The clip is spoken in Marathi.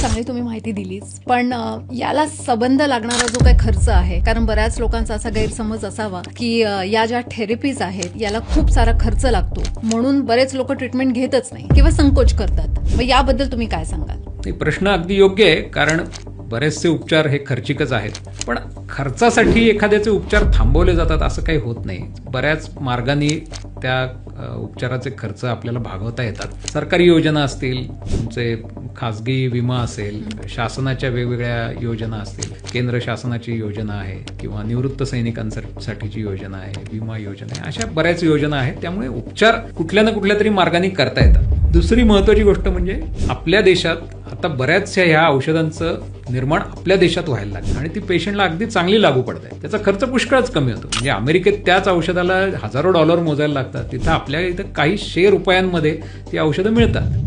चांगली तुम्ही माहिती दिलीच, पण याला संबंध लागणारा जो काही खर्च आहे, कारण बऱ्याच लोकांचा असा गैरसमज असावा की या ज्या थेरपीज आहेत याला खूप सारा खर्च लागतो, म्हणून बरेच लोक ट्रीटमेंट घेतच नाही किंवा संकोच करतात. मग याबद्दल तुम्ही काय सांगाल? प्रश्न अगदी योग्य आहे, कारण बरेचसे उपचार हे खर्चिकच आहेत. पण खर्चासाठी एखाद्याचे उपचार थांबवले जातात असं काही होत नाही. बऱ्याच मार्गाने त्या उपचाराचे खर्च आपल्याला भागवता येतात. सरकारी योजना असतील, तुमचे खाजगी विमा असेल, शासनाच्या वेगवेगळ्या योजना असतील, केंद्र शासनाची योजना आहे किंवा निवृत्त सैनिकांसाठीची योजना आहे, विमा योजना आहे, अशा बऱ्याच योजना आहेत. त्यामुळे उपचार कुठल्या ना कुठल्या तरी मार्गाने करता येतात. दुसरी महत्वाची गोष्ट म्हणजे आपल्या देशात आता बऱ्याचशा ह्या औषधांचं निर्माण आपल्या देशात व्हायला लागलं आणि ती पेशंटला अगदी चांगली लागू पडते. त्याचा खर्च पुष्कळच कमी होतो. म्हणजे अमेरिकेत त्याच औषधाला $1000 मोजायला लागतात, तिथं आपल्या इथं काही ₹100 ती औषधं मिळतात.